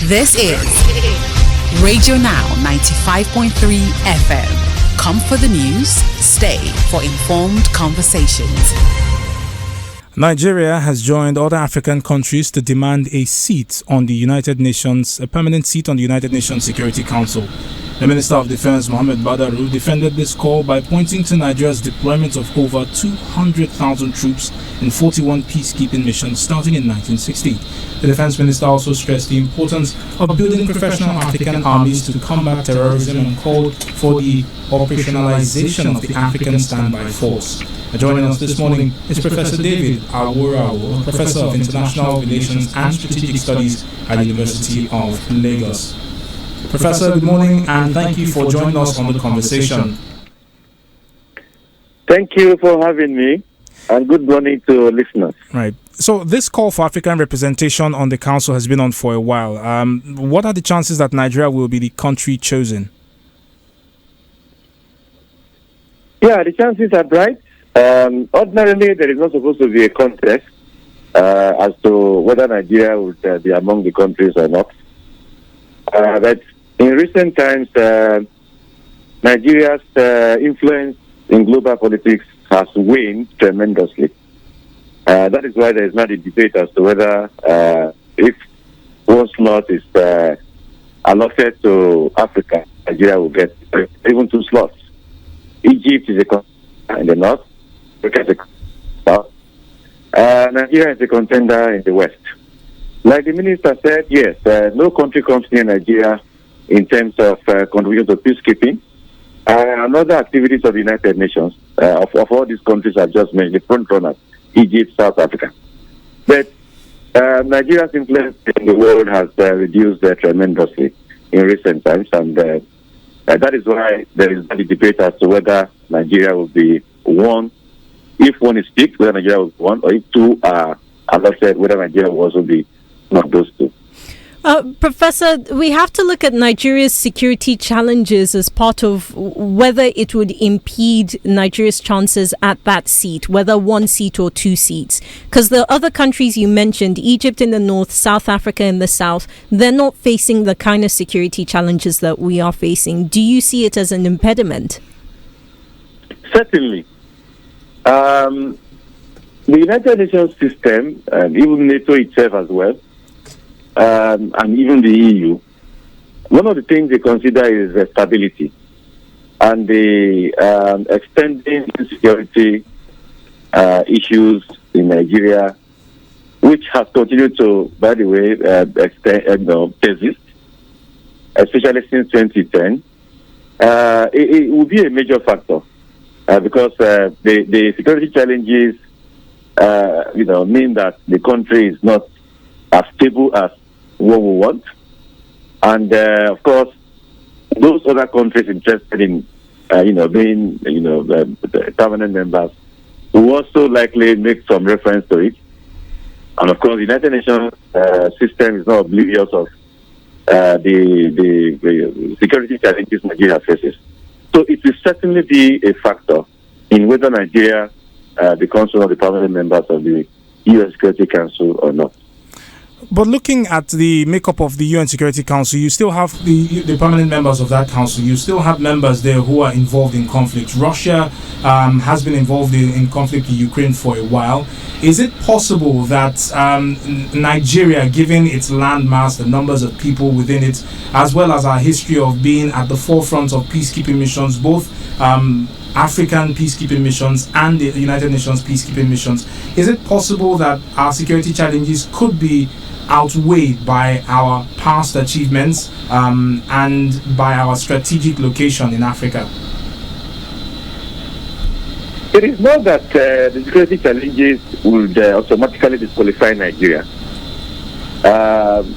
This is Radio Now 95.3 FM. Come for the news, stay for informed conversations. Nigeria has joined other African countries to demand a permanent seat on the United Nations Security Council. The Minister of Defense, Mohammed Badaru, defended this call by pointing to Nigeria's deployment of over 200,000 troops in 41 peacekeeping missions starting in 1960. The Defense Minister also stressed the importance of building professional African armies to combat terrorism and called for the operationalization of the African Standby Force. Joining us this morning is Professor David Awurawo, Professor of International Relations and Strategic Studies at the University of Lagos. Professor, good morning and thank you for joining us on the conversation. Thank you for having me and good morning to listeners. Right. So this call for African representation on the council has been on for a while. What are the chances that Nigeria will be the country chosen? Yeah, the chances are bright. Ordinarily, there is not supposed to be a contest as to whether Nigeria would be among the countries or not. But in recent times, Nigeria's influence in global politics has waned tremendously. That is why there is not a debate as to whether if one slot is allotted to Africa, Nigeria will get even 2 slots. Egypt is a contender in the north, Africa is a south. Nigeria is a contender in the west. Like the minister said, yes, no country comes near Nigeria in terms of contribution to peacekeeping and other activities of the United Nations. Of all these countries I've just mentioned, the front runners, Egypt, South Africa. But Nigeria's influence in the world has reduced tremendously in recent times, and that is why there is a debate as to whether Nigeria will be one. If one is picked, whether Nigeria will be one, or if 2 are allotted, whether Nigeria will also be one of those 2. Professor, we have to look at Nigeria's security challenges as part of whether it would impede Nigeria's chances at that seat, whether 1 seat or 2 seats. Because the other countries you mentioned, Egypt in the north, South Africa in the south, they're not facing the kind of security challenges that we are facing. Do you see it as an impediment? Certainly. The United Nations system, and even NATO itself as well, and even the EU, one of the things they consider is stability and the extending insecurity issues in Nigeria, which has continued to, by the way, persist, especially since 2010. It will be a major factor because the security challenges, mean that the country is not as stable as what we want. And, of course, those other countries interested in, being, permanent members will also likely make some reference to it. And, of course, the United Nations system is not oblivious of the security challenges Nigeria faces. So it will certainly be a factor in whether Nigeria becomes one of the permanent members of the UN Security Council or not. But looking at the makeup of the UN Security Council, you still have the permanent members of that council. You still have members there who are involved in conflict. Russia has been involved in conflict in Ukraine for a while. Is it possible that Nigeria, given its landmass, the numbers of people within it, as well as our history of being at the forefront of peacekeeping missions, both African peacekeeping missions and the United Nations peacekeeping missions, is it possible that our security challenges could be outweighed by our past achievements and by our strategic location in Africa? It is not that the security challenges would automatically disqualify Nigeria.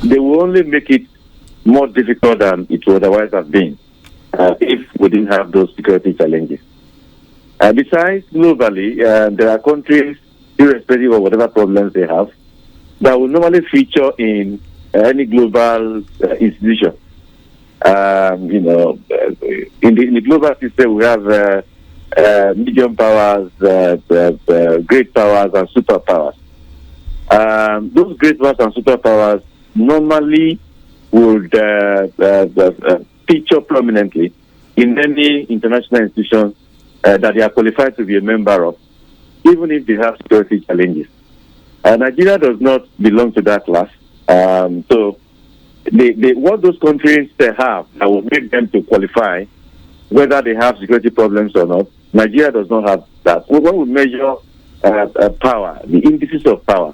They will only make it more difficult than it would otherwise have been if we didn't have those security challenges. Besides, globally, there are countries, irrespective of whatever problems they have, that will normally feature in any global institution. In the global system, we have medium powers, great powers, and superpowers. Those great powers and superpowers normally would feature prominently in any international institution that they are qualified to be a member of, even if they have security challenges. Nigeria does not belong to that class. So what those countries have that will make them to qualify, whether they have security problems or not, Nigeria does not have that. So when we measure power, the indices of power,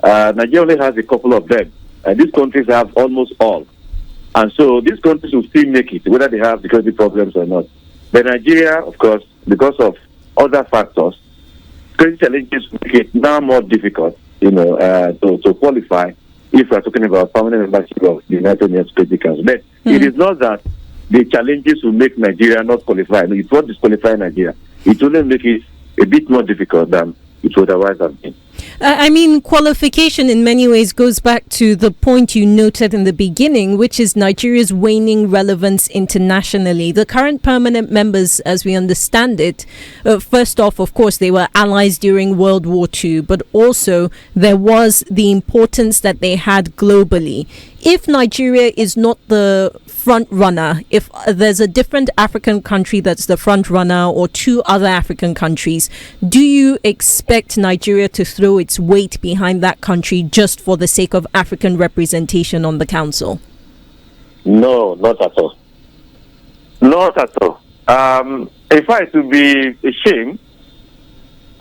Nigeria only has a couple of them. These countries have almost all. And so these countries will still make it, whether they have security problems or not. But Nigeria, of course, because of other factors, security challenges make it now more difficult, to qualify if we are talking about permanent membership of the United Nations Security Council. But it is not that the challenges will make Nigeria not qualify. No, it won't disqualify Nigeria. It will only make it a bit more difficult than it would otherwise have been. Qualification in many ways goes back to the point you noted in the beginning, which is Nigeria's waning relevance internationally. The current permanent members, as we understand it, first off, of course, they were allies during World War II, but also there was the importance that they had globally. If Nigeria is not the front runner, if there's a different African country that's the front runner or two other African countries, do you expect Nigeria to throw its weight behind that country just for the sake of African representation on the council? No, not at all. Not at all. In fact, it would be a shame.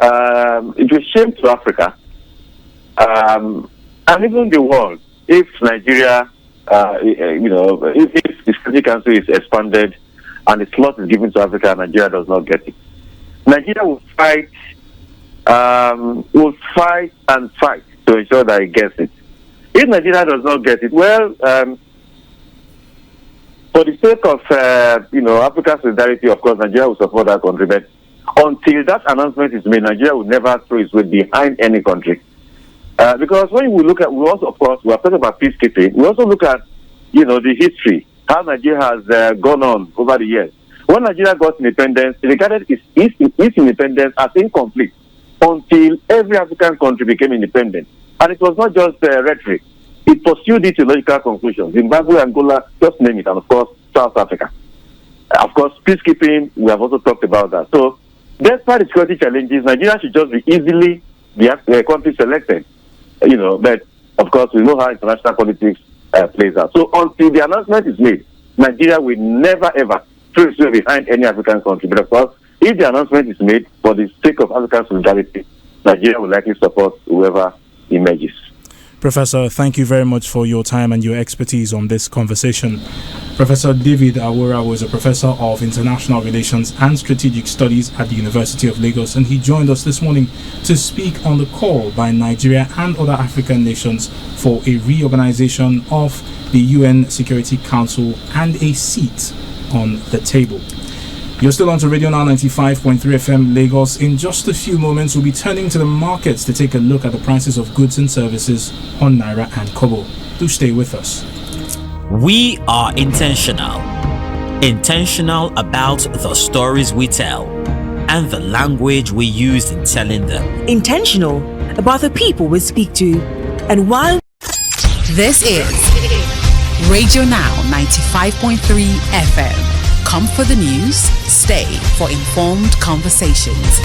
It would be a shame to Africa and even the world if Nigeria, if the Security Council is expanded and the slot is given to Africa, Nigeria does not get it. Nigeria will fight and fight to ensure that it gets it. If Nigeria does not get it, well, for the sake of African solidarity, of course, Nigeria will support that country. But until that announcement is made, Nigeria will never throw its weight behind any country. Because when we look at, we are talking about peacekeeping. We also look at, the history, how Nigeria has gone on over the years. When Nigeria got independence, it regarded its independence as incomplete until every African country became independent. And it was not just rhetoric. It pursued it to logical conclusions. Zimbabwe, Angola, just name it, and of course, South Africa. Of course, peacekeeping, we have also talked about that. So, despite the security challenges, Nigeria should just be easily the country selected. But of course, we know how international politics plays out. So, until the announcement is made, Nigeria will never ever throw its way behind any African country. But of course, if the announcement is made for the sake of African solidarity, Nigeria will likely support whoever emerges. Professor, thank you very much for your time and your expertise on this conversation. Professor David Awura was a professor of international relations and strategic studies at the University of Lagos, and he joined us this morning to speak on the call by Nigeria and other African nations for a reorganization of the UN Security Council and a seat on the table. You're still on to Radio Now 95.3 FM Lagos. In just a few moments, we'll be turning to the markets to take a look at the prices of goods and services on Naira and Kobo. Do stay with us. We are intentional about the stories we tell and the language we use in telling them. Intentional about the people we speak to. And while this is Radio Now 95.3 FM. Come for the news, stay for informed conversations.